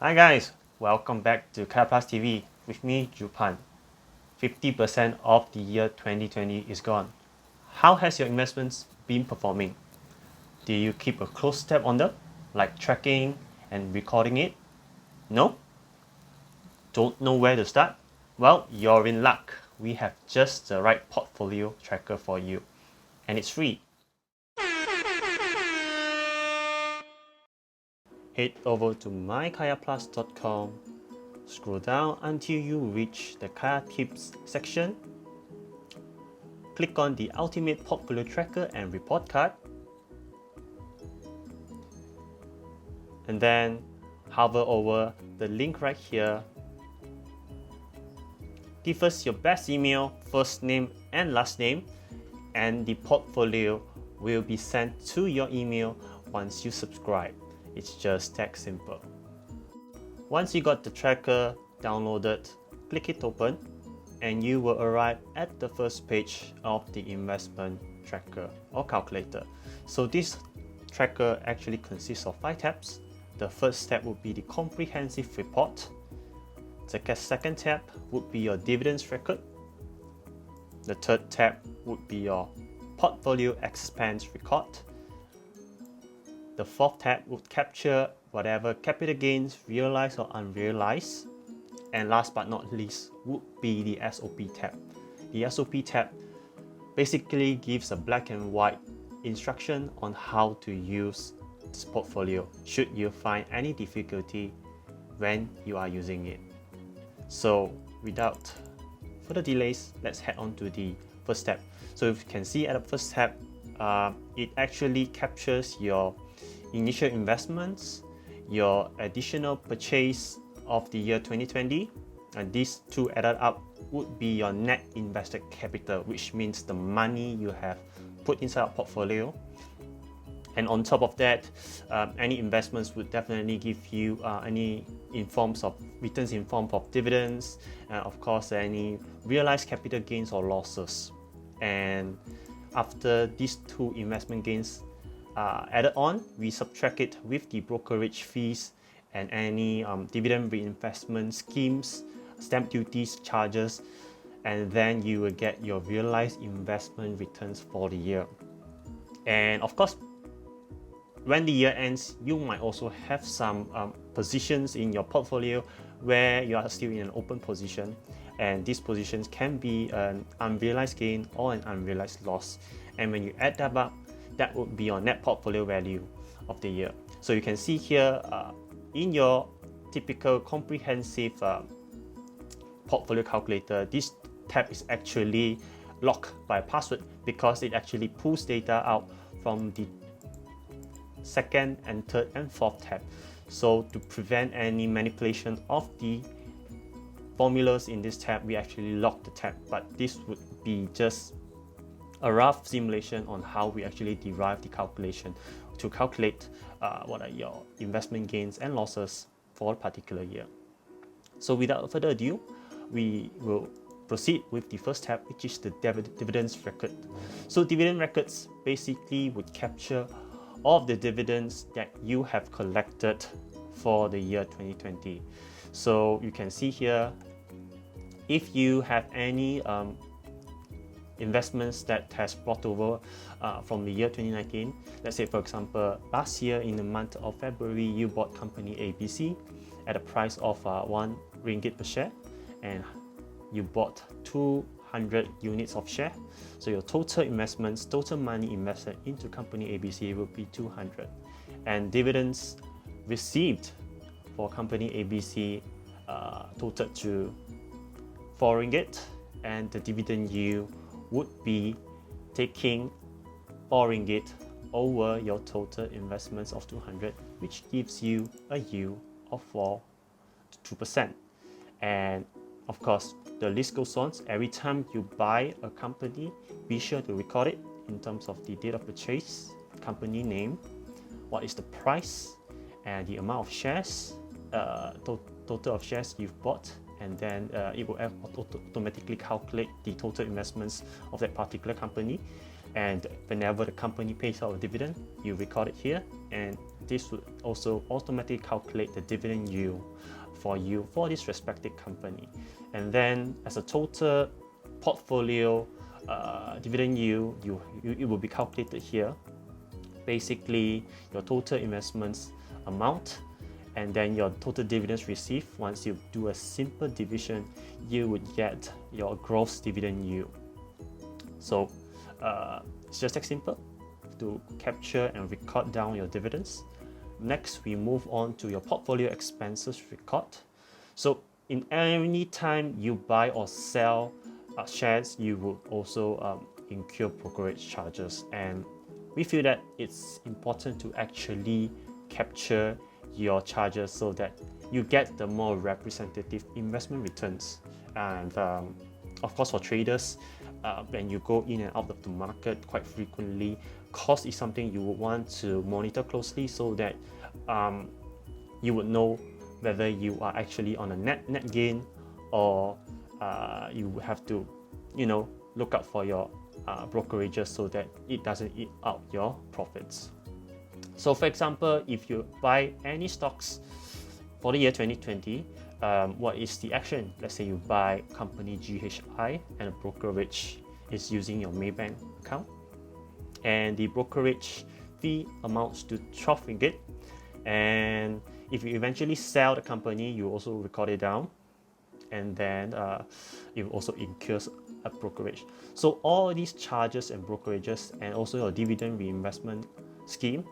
Hi guys, welcome back to KayaPlus TV with me, Jupan. 50% of the year 2020 is gone. How has your investments been performing? Do you keep a close tab on them, like tracking and recording it? No? Don't know where to start? Well, you're in luck. We have just the right portfolio tracker for you, and it's free. Head over to mykayaplus.com. Scroll down until you reach the Kaya Tips section. Click on the Ultimate Portfolio Tracker and Report Card. And then hover over the link right here. Give us your best email, first name and last name, and the portfolio will be sent to your email once you subscribe. It's just that simple. Once you got the tracker downloaded, click it open and you will arrive at the first page of the investment tracker or calculator. So this tracker actually consists of 5 tabs. The first tab would be the comprehensive report. The second tab would be your dividends record. The third tab would be your portfolio expense record. The fourth tab would capture whatever capital gains, realized or unrealized. And last but not least would be the SOP tab. The SOP tab basically gives a black and white instruction on how to use this portfolio should you find any difficulty when you are using it. So without further delays, let's head on to the first tab. So if you can see at the first tab, it actually captures your initial investments, your additional purchase of the year 2020, and these two added up would be your net invested capital, which means the money you have put inside a portfolio. And on top of that, any investments would definitely give you any in forms of returns in form of dividends, and of course any realized capital gains or losses. And after these two investment gains added on, we subtract it with the brokerage fees and any dividend reinvestment schemes, stamp duties, charges, and then you will get your realized investment returns for the year. And of course, when the year ends, you might also have some positions in your portfolio where you are still in an open position, and these positions can be an unrealized gain or an unrealized loss. And when you add that up, that would be your net portfolio value of the year. So you can see here in your typical comprehensive portfolio calculator, this tab is actually locked by password because it actually pulls data out from the second and third and fourth tab. So to prevent any manipulation of the formulas in this tab, we actually lock the tab, but this would be just a rough simulation on how we actually derive the calculation to calculate what are your investment gains and losses for a particular year. So without further ado, we will proceed with the first tab, which is the dividends record. So dividend records basically would capture all of the dividends that you have collected for the year 2020. So you can see here, if you have any investments that has brought over from the year 2019. Let's say, for example, last year in the month of February, you bought company ABC at a price of 1 ringgit per share, and you bought 200 units of share. So your total investments, total money invested into company ABC will be 200, and dividends received for company ABC totaled to 4 ringgit, and the dividend yield would be taking 4 ringgit over your total investments of 200, which gives you a yield of 4 to 2%. And of course, the list goes on. Every time you buy a company, be sure to record it in terms of the date of purchase, company name, what is the price, and the amount of shares, total of shares you've bought, and then it will automatically calculate the total investments of that particular company. And whenever the company pays out a dividend, you record it here, and this would also automatically calculate the dividend yield for you for this respective company. And then as a total portfolio dividend yield, it will be calculated here. Basically, your total investments amount and then your total dividends received. Once you do a simple division, you would get your gross dividend yield. So it's just that simple to capture and record down your dividends. Next, we move on to your portfolio expenses record. So in any time you buy or sell shares, you would also incur brokerage charges, and we feel that it's important to actually capture your charges so that you get the more representative investment returns. And of course, for traders, when you go in and out of the market quite frequently, cost is something you would want to monitor closely so that you would know whether you are actually on a net gain, or you have to look out for your brokerages so that it doesn't eat out your profits. So for example, if you buy any stocks for the year 2020, what is the action? Let's say you buy company GHI and a brokerage is using your Maybank account, and the brokerage fee amounts to 12 ringgit. And if you eventually sell the company, you also record it down, and then it also incurs a brokerage. So all these charges and brokerages, and also your dividend reinvestment scheme,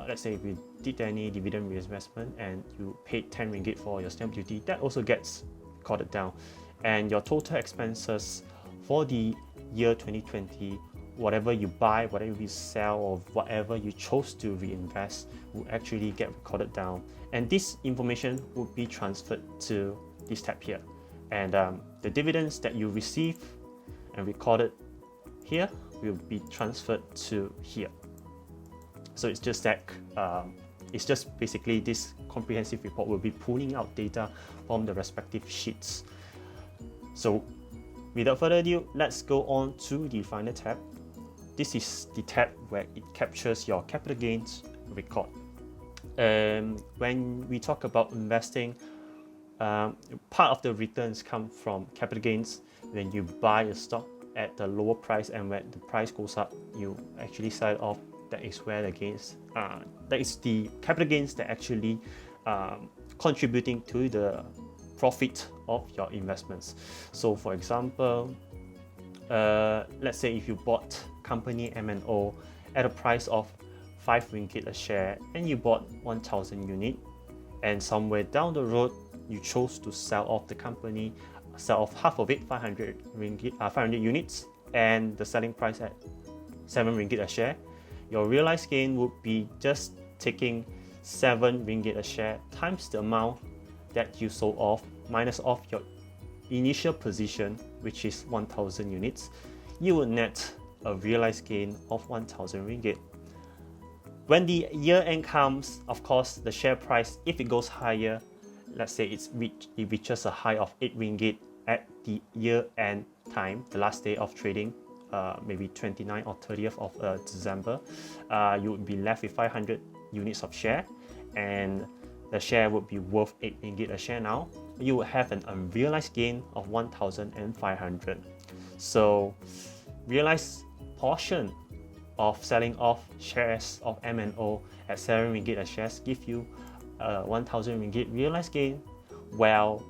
let's say if you did any dividend reinvestment and you paid 10 ringgit for your stamp duty, that also gets recorded down. And your total expenses for the year 2020, whatever you buy, whatever you sell, or whatever you chose to reinvest will actually get recorded down. And this information will be transferred to this tab here. And the dividends that you receive and recorded here will be transferred to here. So it's just that it's just basically this comprehensive report will be pulling out data from the respective sheets. So without further ado, let's go on to the final tab. This is the tab where it captures your capital gains record. When we talk about investing, part of the returns come from capital gains. When you buy a stock at the lower price and when the price goes up, you actually sell it off. That is where the gains, that is the capital gains that actually contributing to the profit of your investments. So for example, let's say if you bought company M&O at a price of 5 ringgit a share and you bought 1,000 unit, and somewhere down the road you chose to sell off the company, sell off half of it, 500 units, and the selling price at 7 ringgit a share, your realized gain would be just taking 7 ringgit a share times the amount that you sold off minus off your initial position, which is 1,000 units. You will net a realized gain of 1,000 ringgit. When the year end comes, of course, the share price, if it goes higher, let's say it reaches a high of 8 ringgit at the year end time, the last day of trading, maybe 29th or 30th of December, you would be left with 500 units of share, and the share would be worth 8 ringgit a share now. You would have an unrealized gain of 1,500. So realized portion of selling off shares of M&O at 7 ringgit a share give you 1,000 ringgit realized gain, while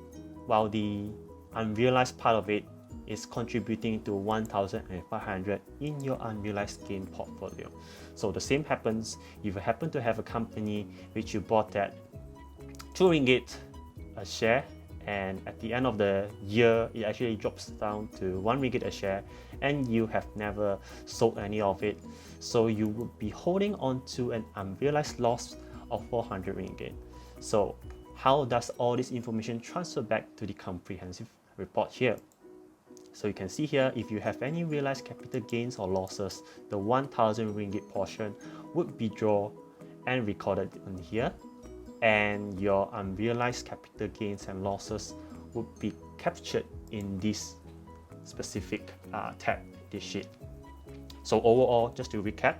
the unrealized part of it is contributing to 1,500 in your unrealized gain portfolio. So the same happens if you happen to have a company which you bought at 2 ringgit a share, and at the end of the year it actually drops down to 1 ringgit a share, and you have never sold any of it, so you would be holding on to an unrealized loss of 400 ringgit. So how does all this information transfer back to the comprehensive report here? So you can see here, if you have any realized capital gains or losses, the 1,000 ringgit portion would be drawn and recorded on here, and your unrealized capital gains and losses would be captured in this specific tab, this sheet. So overall, just to recap,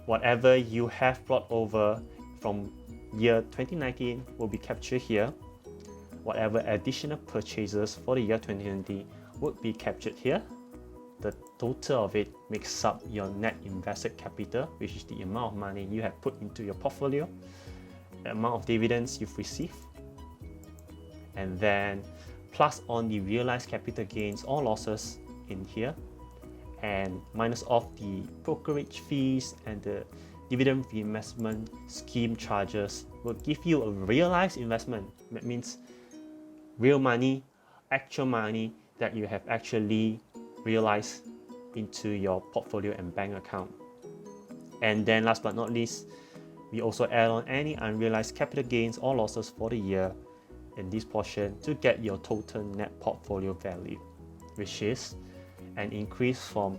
whatever you have brought over from year 2019 will be captured here. Whatever additional purchases for the year 2020 would be captured here. The total of it makes up your net invested capital, which is the amount of money you have put into your portfolio, the amount of dividends you've received, and then plus on the realized capital gains or losses in here, and minus off the brokerage fees and the dividend reinvestment scheme charges will give you a realized investment. That means real money, actual money that you have actually realized into your portfolio and bank account. And then last but not least, we also add on any unrealized capital gains or losses for the year in this portion to get your total net portfolio value, which is an increase from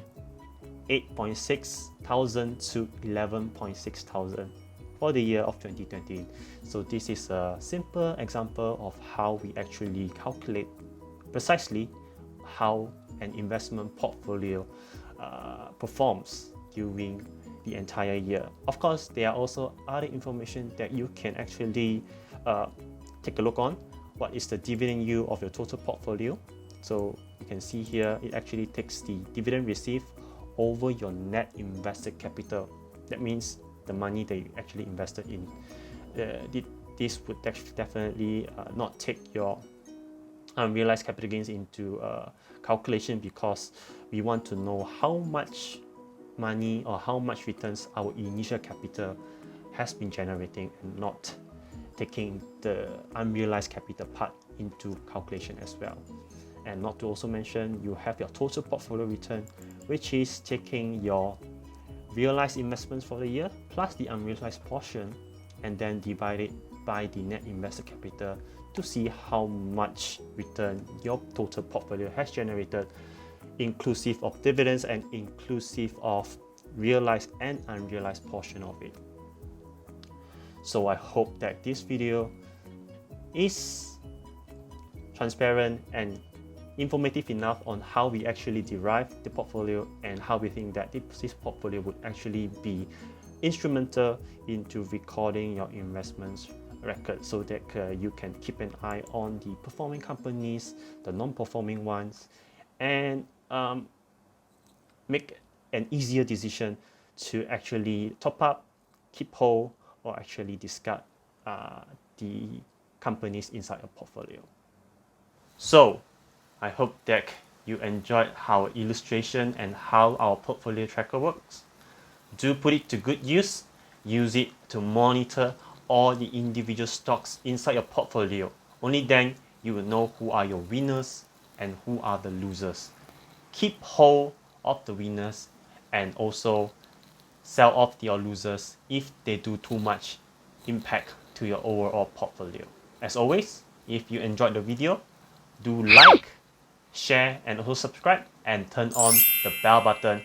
8.6 thousand to 11.6 thousand for the year of 2020. So this is a simple example of how we actually calculate precisely how an investment portfolio performs during the entire year. Of course, there are also other information that you can actually take a look on. What is the dividend yield of your total portfolio? So you can see here, it actually takes the dividend received over your net invested capital. That means the money that you actually invested in. This would definitely not take your unrealized capital gains into calculation, because we want to know how much money or how much returns our initial capital has been generating, and not taking the unrealized capital part into calculation as well. And not to also mention, you have your total portfolio return, which is taking your realized investments for the year plus the unrealized portion, and then divide it by the net invested capital to see how much return your total portfolio has generated, inclusive of dividends and inclusive of realized and unrealized portion of it. So I hope that this video is transparent and informative enough on how we actually derive the portfolio and how we think that this portfolio would actually be instrumental into recording your investments record, so that you can keep an eye on the performing companies, the non-performing ones, and make an easier decision to actually top up, keep whole, or actually discard the companies inside your portfolio. So I hope that you enjoyed our illustration and how our portfolio tracker works. Do put it to good use. Use it to monitor all the individual stocks inside your portfolio. Only then you will know who are your winners and who are the losers. Keep hold of the winners and also sell off your losers if they do too much impact to your overall portfolio. As always, if you enjoyed the video, do like, share, and also subscribe, and turn on the bell button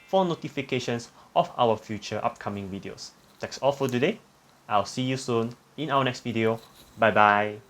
for notifications of our future upcoming videos. That's all for today. I'll see you soon in our next video. Bye bye.